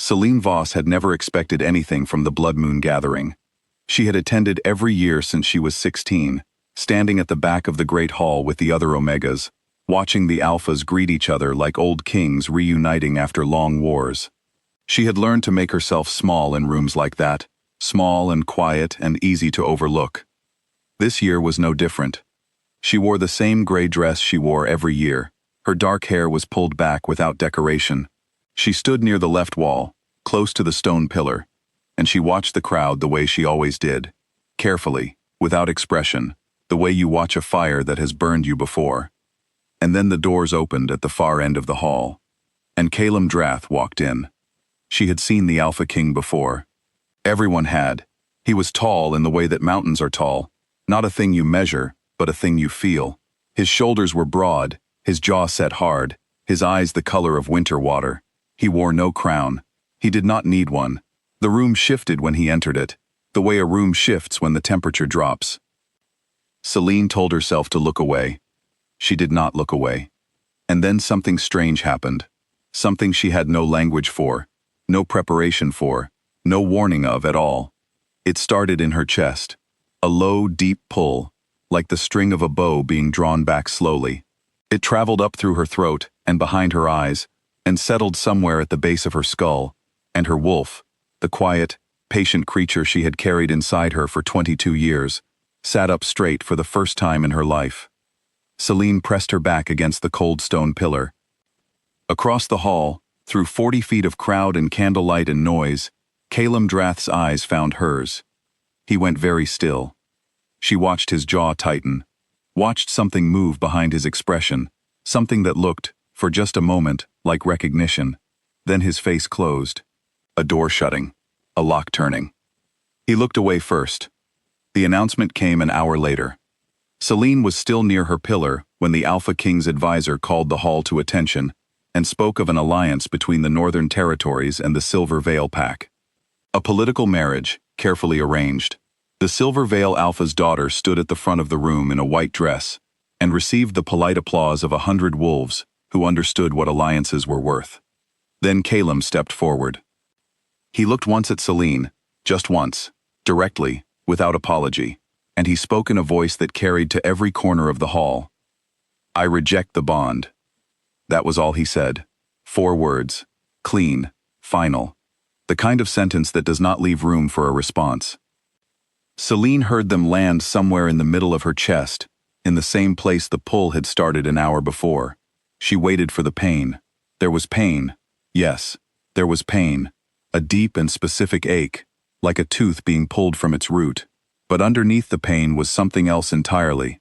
Celine Voss had never expected anything from the Blood Moon gathering. She had attended every year since she was 16, standing at the back of the Great Hall with the other Omegas, watching the Alphas greet each other like old kings reuniting after long wars. She had learned to make herself small in rooms like that, small and quiet and easy to overlook. This year was no different. She wore the same gray dress she wore every year. Her dark hair was pulled back without decoration. She stood near the left wall, close to the stone pillar, and she watched the crowd the way she always did, carefully, without expression, the way you watch a fire that has burned you before. And then the doors opened at the far end of the hall, and Calum Drath walked in. She had seen the Alpha King before. Everyone had. He was tall in the way that mountains are tall, not a thing you measure, but a thing you feel. His shoulders were broad, his jaw set hard, his eyes the color of winter water. He wore no crown. He did not need one. The room shifted when he entered it, the way a room shifts when the temperature drops. Celine told herself to look away. She did not look away. And then something strange happened. Something she had no language for, no preparation for, no warning of at all. It started in her chest. A low, deep pull, like the string of a bow being drawn back slowly. It traveled up through her throat and behind her eyes, and settled somewhere at the base of her skull, and her wolf, the quiet, patient creature she had carried inside her for 22 years, sat up straight for the first time in her life. Celine pressed her back against the cold stone pillar. Across the hall, through 40 feet of crowd and candlelight and noise, Calum Drath's eyes found hers. He went very still. She watched his jaw tighten, watched something move behind his expression, something that looked, for just a moment, like recognition. Then his face closed. A door shutting. A lock turning. He looked away first. The announcement came an hour later. Celine was still near her pillar when the Alpha King's advisor called the hall to attention and spoke of an alliance between the Northern Territories and the Silver Veil Pack. A political marriage, carefully arranged. The Silver Veil Alpha's daughter stood at the front of the room in a white dress and received the polite applause of 100 wolves who understood what alliances were worth. Then Calum stepped forward. He looked once at Celine, just once, directly, without apology, and he spoke in a voice that carried to every corner of the hall. "I reject the bond." That was all he said. 4 words. Clean, final. The kind of sentence that does not leave room for a response. Celine heard them land somewhere in the middle of her chest, in the same place the pull had started an hour before. She waited for the pain. There was pain. Yes, there was pain. A deep and specific ache, like a tooth being pulled from its root. But underneath the pain was something else entirely.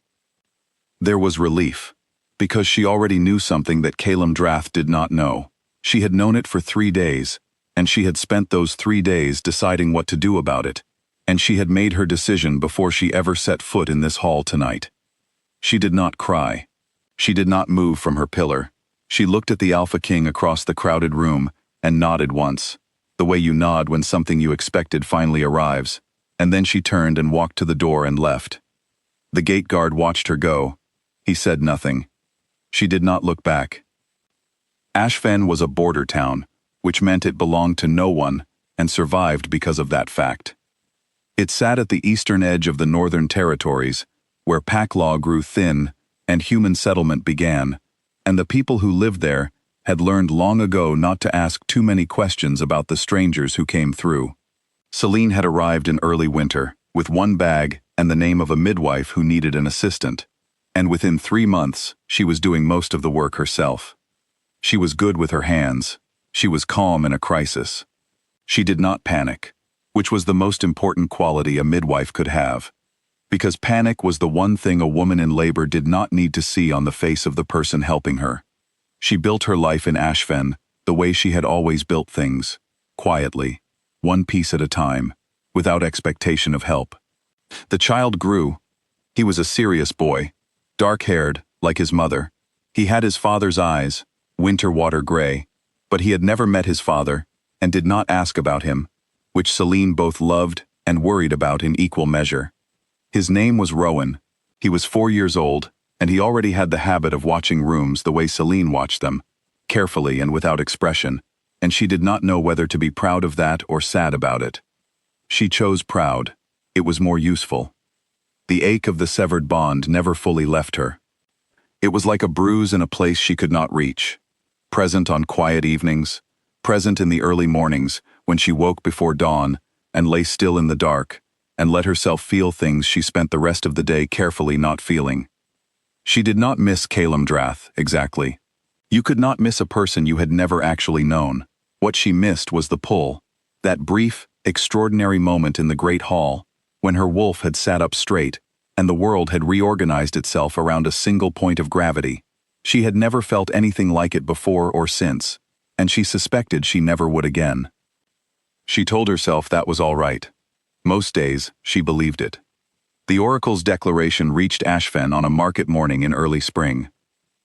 There was relief, because she already knew something that Calum Drath did not know. She had known it for 3 days, and she had spent those 3 days deciding what to do about it, and she had made her decision before she ever set foot in this hall tonight. She did not cry. She did not move from her pillar. She looked at the Alpha King across the crowded room and nodded once, the way you nod when something you expected finally arrives, and then she turned and walked to the door and left. The gate guard watched her go. He said nothing. She did not look back. Ashfen was a border town, which meant it belonged to no one and survived because of that fact. It sat at the eastern edge of the Northern Territories, where pack law grew thin and human settlement began, and the people who lived there had learned long ago not to ask too many questions about the strangers who came through. Celine had arrived in early winter, with 1 bag and the name of a midwife who needed an assistant, and within 3 months, she was doing most of the work herself. She was good with her hands. She was calm in a crisis. She did not panic, which was the most important quality a midwife could have, because panic was the one thing a woman in labor did not need to see on the face of the person helping her. She built her life in Ashfen the way she had always built things, quietly, 1 piece at a time, without expectation of help. The child grew. He was a serious boy, dark-haired, like his mother. He had his father's eyes, winter water gray, but he had never met his father and did not ask about him, which Celine both loved and worried about in equal measure. His name was Rowan. He was 4 years old, and he already had the habit of watching rooms the way Celine watched them, carefully and without expression, and she did not know whether to be proud of that or sad about it. She chose proud. It was more useful. The ache of the severed bond never fully left her. It was like a bruise in a place she could not reach. Present on quiet evenings, present in the early mornings when she woke before dawn and lay still in the dark and let herself feel things she spent the rest of the day carefully not feeling. She did not miss Calum Drath, exactly. You could not miss a person you had never actually known. What she missed was the pull, that brief, extraordinary moment in the great hall, when her wolf had sat up straight, and the world had reorganized itself around a single point of gravity. She had never felt anything like it before or since, and she suspected she never would again. She told herself that was all right. Most days, she believed it. The oracle's declaration reached Ashfen on a market morning in early spring.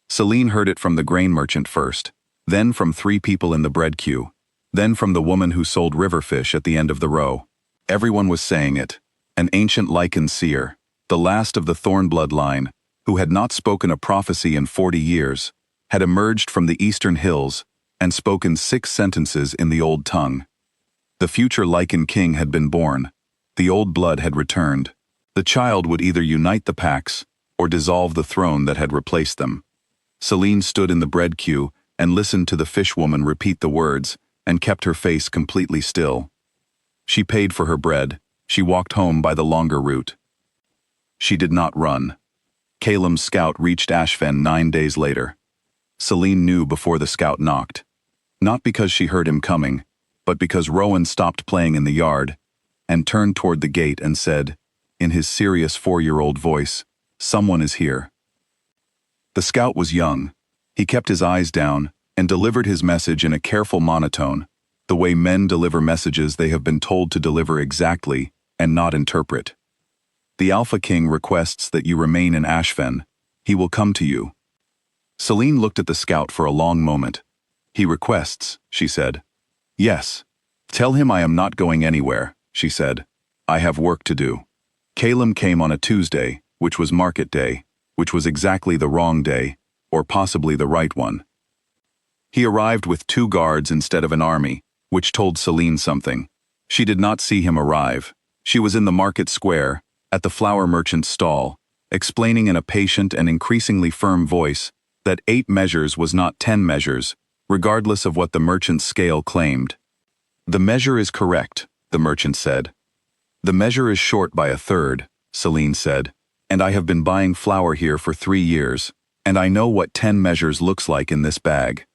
Celine heard it from the grain merchant first, then from 3 people in the bread queue, then from the woman who sold river fish at the end of the row. Everyone was saying it. An ancient Lycan seer, the last of the Thorn bloodline, who had not spoken a prophecy in 40 years, had emerged from the eastern hills and spoken 6 sentences in the old tongue. The future Lycan king had been born. The old blood had returned. The child would either unite the packs or dissolve the throne that had replaced them. Celine stood in the bread queue and listened to the fishwoman repeat the words and kept her face completely still. She paid for her bread. She walked home by the longer route. She did not run. Calum's scout reached Ashfen 9 days later. Celine knew before the scout knocked. Not because she heard him coming, but because Rowan stopped playing in the yard and turned toward the gate and said, in his serious 4-year-old voice, "Someone is here." The scout was young. He kept his eyes down and delivered his message in a careful monotone, the way men deliver messages they have been told to deliver exactly and not interpret. "The Alpha King requests that you remain in Ashfen. He will come to you." Celine looked at the scout for a long moment. "He requests," she said. "Yes. Tell him I am not going anywhere," she said. "I have work to do." Calum came on a Tuesday, which was market day, which was exactly the wrong day, or possibly the right one. He arrived with 2 guards instead of an army, which told Celine something. She did not see him arrive. She was in the market square, at the flour merchant's stall, explaining in a patient and increasingly firm voice that 8 measures was not 10 measures, regardless of what the merchant's scale claimed. "The measure is correct," the merchant said. "The measure is short by 1/3, Celine said, "and I have been buying flour here for 3 years, and I know what 10 measures looks like in this bag."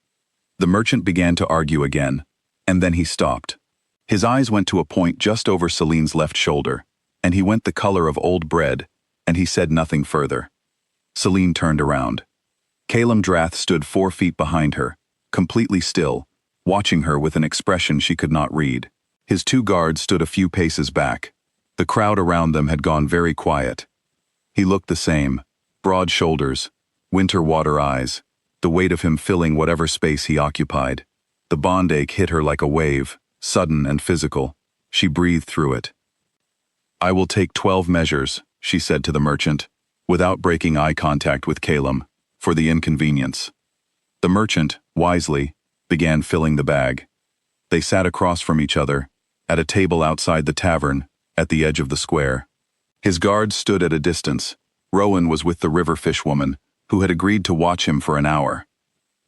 The merchant began to argue again, and then he stopped. His eyes went to a point just over Celine's left shoulder, and he went the color of old bread, and he said nothing further. Celine turned around. Calum Drath stood 4 feet behind her, completely still, watching her with an expression she could not read. His 2 guards stood a few paces back. The crowd around them had gone very quiet. He looked the same, broad shoulders, winter water eyes, the weight of him filling whatever space he occupied. The bond ache hit her like a wave, sudden and physical. She breathed through it. "I will take 12 measures," she said to the merchant, without breaking eye contact with Calum, "for the inconvenience." The merchant, wisely, began filling the bag. They sat across from each other, at a table outside the tavern, at the edge of the square. His guards stood at a distance. Rowan was with the river fish woman, who had agreed to watch him for an hour.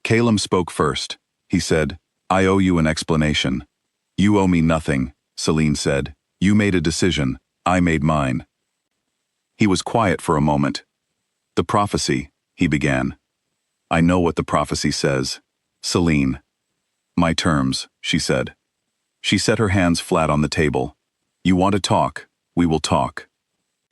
Calum spoke first. He said, "I owe you an explanation." "You owe me nothing," Celine said. "You made a decision. I made mine." He was quiet for a moment. "The prophecy," he began. "I know what the prophecy says. Celine." "My terms," she said. She set her hands flat on the table. "You want to talk, we will talk.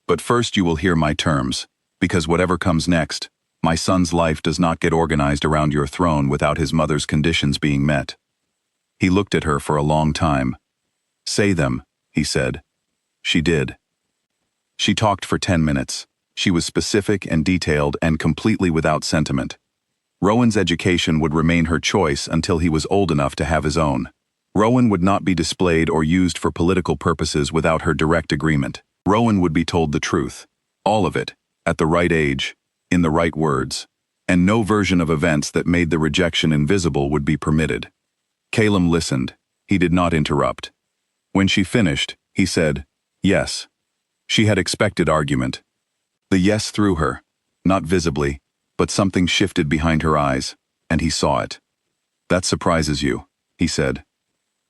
But first you will hear my terms, because whatever comes next, my son's life does not get organized around your throne without his mother's conditions being met." He looked at her for a long time. "Say them," he said. She did. She talked for 10 minutes. She was specific and detailed and completely without sentiment. Rowan's education would remain her choice until he was old enough to have his own. Rowan would not be displayed or used for political purposes without her direct agreement. Rowan would be told the truth, all of it, at the right age, in the right words, and no version of events that made the rejection invisible would be permitted. Calum listened. He did not interrupt. When she finished, he said, "Yes." She had expected argument. The yes threw her, not visibly, but something shifted behind her eyes, and he saw it. "That surprises you," he said.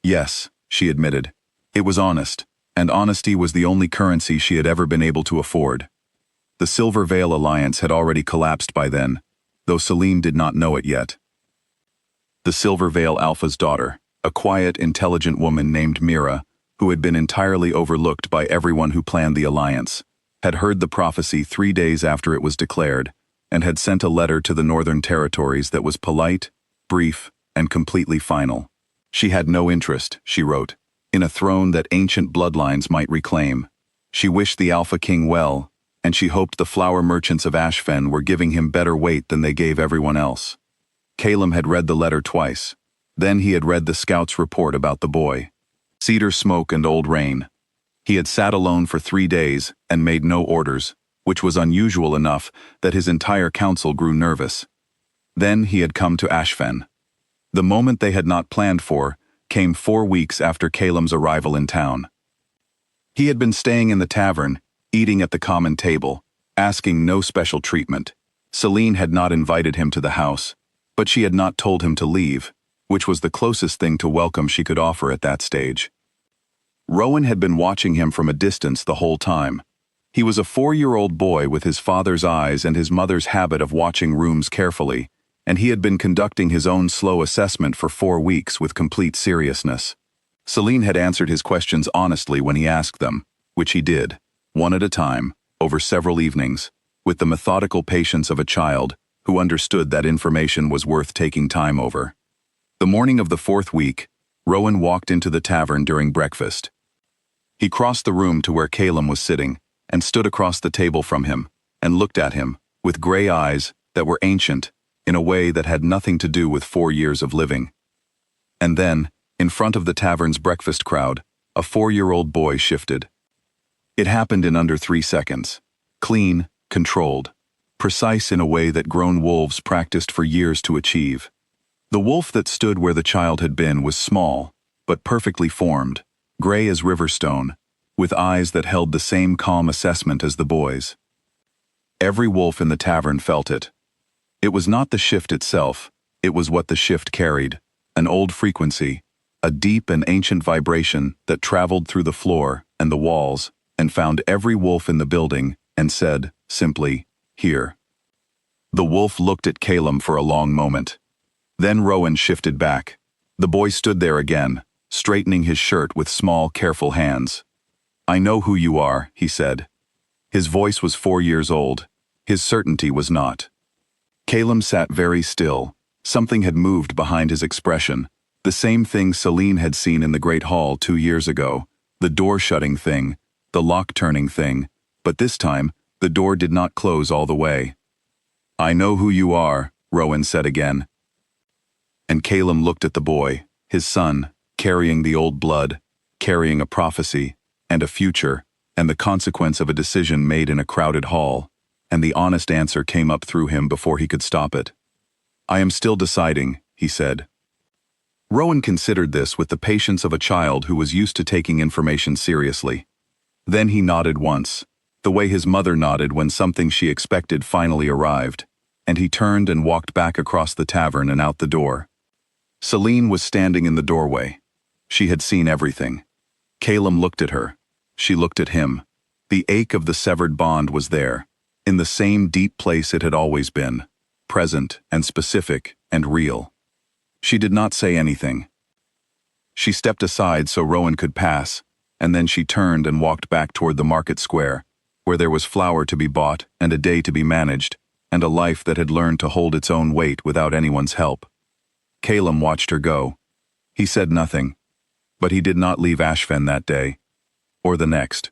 "Yes," she admitted. It was honest, and honesty was the only currency she had ever been able to afford. The Silver Veil Alliance had already collapsed by then, though Celine did not know it yet. The Silver Veil Alpha's daughter, a quiet, intelligent woman named Mira, who had been entirely overlooked by everyone who planned the alliance, had heard the prophecy 3 days after it was declared, and had sent a letter to the Northern Territories that was polite, brief, and completely final. She had no interest, she wrote, in a throne that ancient bloodlines might reclaim. She wished the Alpha King well, and she hoped the flower merchants of Ashfen were giving him better weight than they gave everyone else. Calum had read the letter twice. Then he had read the scout's report about the boy. Cedar smoke and old rain. He had sat alone for 3 days and made no orders, which was unusual enough that his entire council grew nervous. Then he had come to Ashfen. The moment they had not planned for came 4 weeks after Calum's arrival in town. He had been staying in the tavern, eating at the common table, asking no special treatment. Celine had not invited him to the house, but she had not told him to leave, which was the closest thing to welcome she could offer at that stage. Rowan had been watching him from a distance the whole time. He was a 4-year-old boy with his father's eyes and his mother's habit of watching rooms carefully, and he had been conducting his own slow assessment for 4 weeks with complete seriousness. Celine had answered his questions honestly when he asked them, which he did, one at a time, over several evenings, with the methodical patience of a child who understood that information was worth taking time over. The morning of the 4th week, Rowan walked into the tavern during breakfast. He crossed the room to where Calum was sitting, and stood across the table from him, and looked at him, with gray eyes that were ancient, in a way that had nothing to do with 4 years of living. And then, in front of the tavern's breakfast crowd, a 4-year-old boy shifted. It happened in under 3 seconds. Clean, controlled, precise in a way that grown wolves practiced for years to achieve. The wolf that stood where the child had been was small, but perfectly formed, gray as river stone, with eyes that held the same calm assessment as the boy's. Every wolf in the tavern felt it. It was not the shift itself, it was what the shift carried, an old frequency, a deep and ancient vibration that traveled through the floor and the walls and found every wolf in the building and said, simply, "Here." The wolf looked at Calum for a long moment. Then Rowan shifted back. The boy stood there again, straightening his shirt with small, careful hands. "I know who you are," he said. His voice was 4 years old. His certainty was not. Calum sat very still. Something had moved behind his expression. The same thing Celine had seen in the Great Hall 2 years ago. The door-shutting thing, the lock-turning thing. But this time, the door did not close all the way. "I know who you are," Rowan said again. And Calum looked at the boy, his son, carrying the old blood, carrying a prophecy, and a future, and the consequence of a decision made in a crowded hall, and the honest answer came up through him before he could stop it. "I am still deciding," he said. Rowan considered this with the patience of a child who was used to taking information seriously. Then he nodded once, the way his mother nodded when something she expected finally arrived, and he turned and walked back across the tavern and out the door. Celine was standing in the doorway. She had seen everything. Calum looked at her. She looked at him. The ache of the severed bond was there, in the same deep place it had always been, present and specific and real. She did not say anything. She stepped aside so Rowan could pass, and then she turned and walked back toward the market square, where there was flour to be bought and a day to be managed, and a life that had learned to hold its own weight without anyone's help. Calum watched her go. He said nothing, but he did not leave Ashfen that day, or the next.